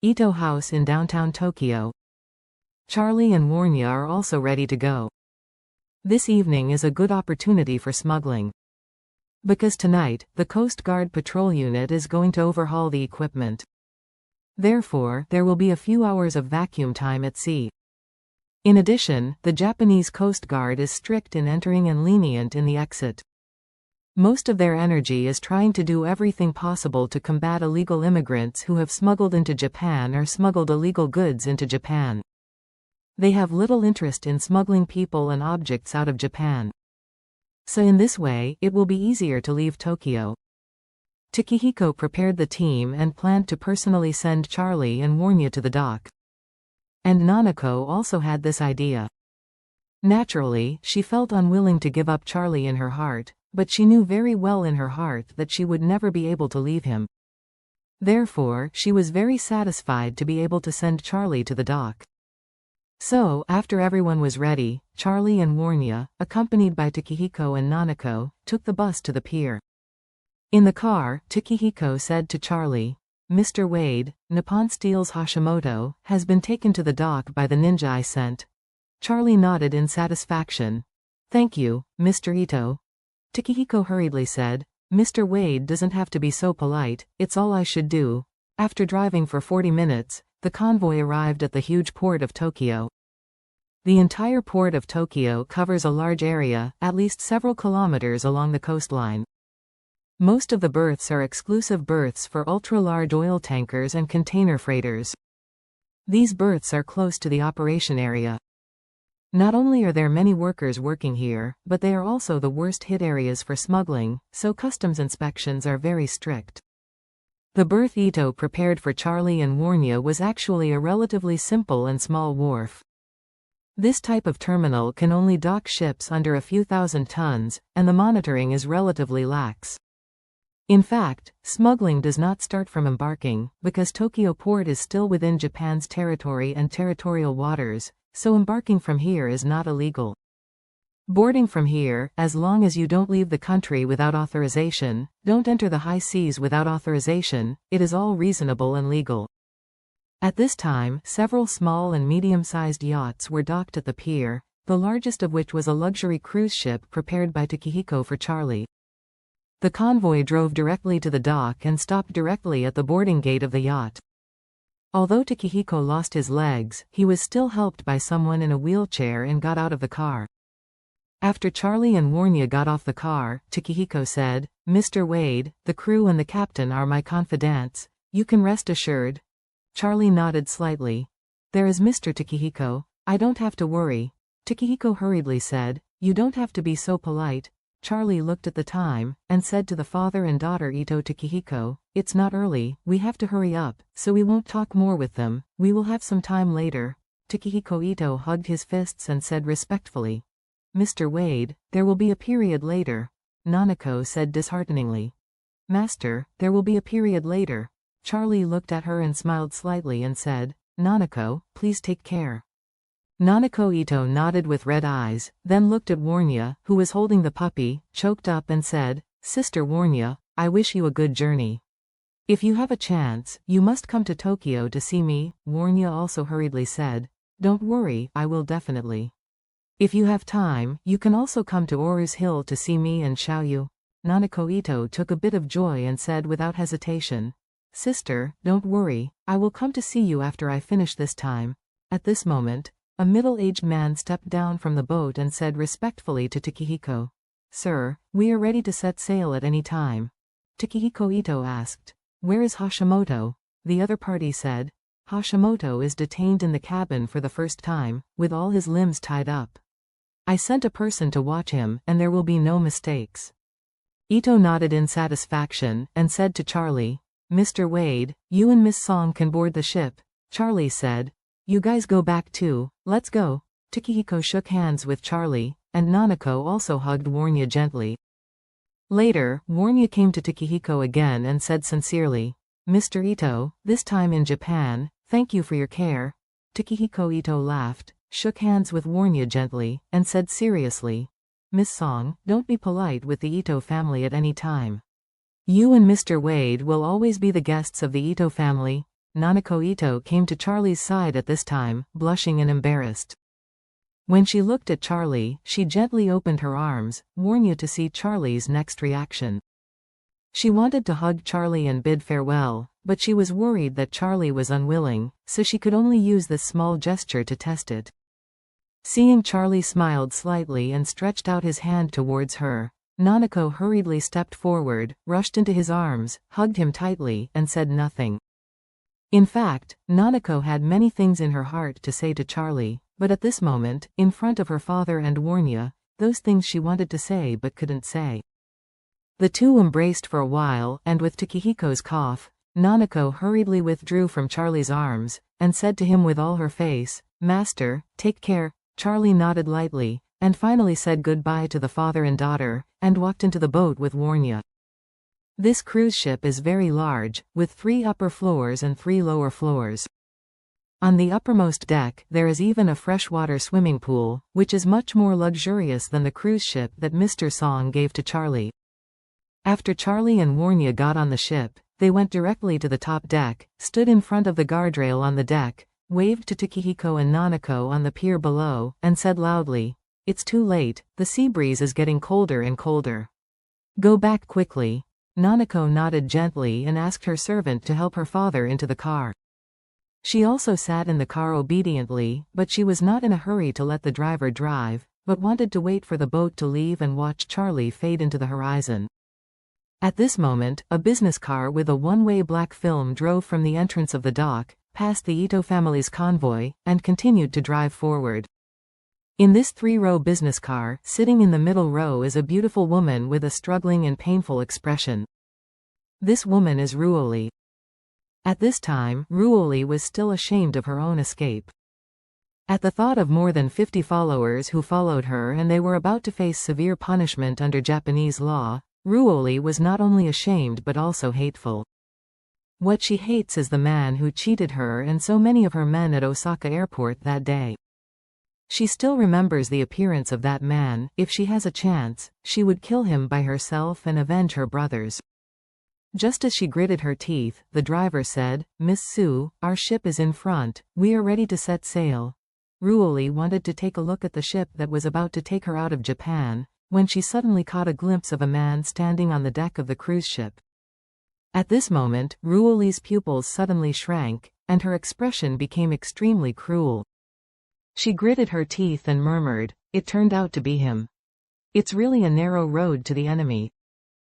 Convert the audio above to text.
Ito House in downtown Tokyo. Charlie and Warnya are also ready to go. This evening is a good opportunity for smuggling. Because tonight, the Coast Guard patrol unit is going to overhaul the equipment. Therefore, there will be a few hours of vacuum time at sea. In addition, the Japanese Coast Guard is strict in entering and lenient in the exit. Most of their energy is trying to do everything possible to combat illegal immigrants who have smuggled into Japan or smuggled illegal goods into Japan. They have little interest in smuggling people and objects out of Japan. So in this way, it will be easier to leave Tokyo. Takehiko prepared the team and planned to personally send Charlie and Warnya to the dock. And Nanako also had this idea. Naturally, she felt unwilling to give up Charlie in her heart, but she knew very well in her heart that she would never be able to leave him. Therefore, she was very satisfied to be able to send Charlie to the dock. So, after everyone was ready, Charlie and Warnya, accompanied by Takehiko and Nanako, took the bus to the pier. In the car, Takehiko said to Charlie, "Mr. Wade, Nippon Steel's Hashimoto has been taken to the dock by the ninja I sent." Charlie nodded in satisfaction. "Thank you, Mr. Ito." Takehiko hurriedly said, "Mr. Wade doesn't have to be so polite, it's all I should do." After driving for 40 minutes, the convoy arrived at the huge port of Tokyo. The entire port of Tokyo covers a large area, at least several kilometers along the coastline. Most of the berths are exclusive berths for ultra-large oil tankers and container freighters. These berths are close to the operation area. Not only are there many workers working here, but they are also the worst hit areas for smuggling, so customs inspections are very strict. The berth Ito prepared for Charlie and Warnya was actually a relatively simple and small wharf. This type of terminal can only dock ships under a few thousand tons, and the monitoring is relatively lax. In fact, smuggling does not start from embarking, because Tokyo Port is still within Japan's territory and territorial waters, so embarking from here is not illegal. Boarding from here, as long as you don't leave the country without authorization, don't enter the high seas without authorization, it is all reasonable and legal. At this time, several small and medium-sized yachts were docked at the pier, the largest of which was a luxury cruise ship prepared by Takehiko for Charlie. The convoy drove directly to the dock and stopped directly at the boarding gate of the yacht. Although Takehiko lost his legs, he was still helped by someone in a wheelchair and got out of the car. After Charlie and Warnya got off the car, Takehiko said, "Mr. Wade, the crew and the captain are my confidants. You can rest assured." Charlie nodded slightly. "There is Mr. Takehiko. I don't have to worry." Takehiko hurriedly said, "You don't have to be so polite." Charlie looked at the time, and said to the father and daughter Ito Takehiko, "It's not early, we have to hurry up, so we won't talk more with them, we will have some time later." Takehiko Ito hugged his fists and said respectfully, "Mr. Wade, there will be a period later." Nanako said dishearteningly, "Master, there will be a period later." Charlie looked at her and smiled slightly and said, "Nanako, please take care." Nanako Ito nodded with red eyes, then looked at Warnya, who was holding the puppy, choked up and said, "Sister Warnya, I wish you a good journey. If you have a chance, you must come to Tokyo to see me." Warnya also hurriedly said, "Don't worry, I will definitely. If you have time, you can also come to Oru's Hill to see me and Xiaoyu." Nanako Ito took a bit of joy and said without hesitation, "Sister, don't worry, I will come to see you after I finish this time." At this moment, a middle-aged man stepped down from the boat and said respectfully to Takehiko, "Sir, we are ready to set sail at any time." Takehiko Ito asked, "Where is Hashimoto?" The other party said, "Hashimoto is detained in the cabin for the first time, with all his limbs tied up. I sent a person to watch him, and there will be no mistakes." Ito nodded in satisfaction, and said to Charlie, "Mr. Wade, you and Miss Song can board the ship." Charlie said, "You guys go back too, let's go." Takehiko shook hands with Charlie, and Nanako also hugged Warnya gently. Later, Warnya came to Takehiko again and said sincerely, "Mr. Ito, this time in Japan, thank you for your care." Takehiko Ito laughed, shook hands with Warnya gently, and said seriously, "Miss Song, don't be polite with the Ito family at any time. You and Mr. Wade will always be the guests of the Ito family." Nanako Ito came to Charlie's side at this time, blushing and embarrassed. When she looked at Charlie, she gently opened her arms, warning to see Charlie's next reaction. She wanted to hug Charlie and bid farewell, but she was worried that Charlie was unwilling, so she could only use this small gesture to test it. Seeing Charlie smiled slightly and stretched out his hand towards her, Nanako hurriedly stepped forward, rushed into his arms, hugged him tightly, and said nothing. In fact, Nanako had many things in her heart to say to Charlie, but at this moment, in front of her father and Warnya, those things she wanted to say but couldn't say. The two embraced for a while, and with Takehiko's cough, Nanako hurriedly withdrew from Charlie's arms, and said to him with all her face, "Master, take care." Charlie nodded lightly, and finally said goodbye to the father and daughter, and walked into the boat with Warnya. This cruise ship is very large, with 3 upper floors and 3 lower floors. On the uppermost deck, there is even a freshwater swimming pool, which is much more luxurious than the cruise ship that Mr. Song gave to Charlie. After Charlie and Warnya got on the ship, they went directly to the top deck, stood in front of the guardrail on the deck, waved to Takehiko and Nanako on the pier below, and said loudly, "It's too late, the sea breeze is getting colder and colder. Go back quickly." Nanako nodded gently and asked her servant to help her father into the car. She also sat in the car obediently, but she was not in a hurry to let the driver drive, but wanted to wait for the boat to leave and watch Charlie fade into the horizon. At this moment, a business car with a one-way black film drove from the entrance of the dock, past the Ito family's convoy, and continued to drive forward. In this 3-row business car, sitting in the middle row is a beautiful woman with a struggling and painful expression. This woman is Ruoli. At this time, Ruoli was still ashamed of her own escape. At the thought of more than 50 followers who followed her and they were about to face severe punishment under Japanese law, Ruoli was not only ashamed but also hateful. What she hates is the man who cheated her and so many of her men at Osaka airport that day. She still remembers the appearance of that man. If she has a chance, she would kill him by herself and avenge her brothers. Just as she gritted her teeth, the driver said, "Miss Sue, our ship is in front, we are ready to set sail." Ruoli wanted to take a look at the ship that was about to take her out of Japan, when she suddenly caught a glimpse of a man standing on the deck of the cruise ship. At this moment, Ruoli's pupils suddenly shrank, and her expression became extremely cruel. She gritted her teeth and murmured, "It turned out to be him. It's really a narrow road to the enemy."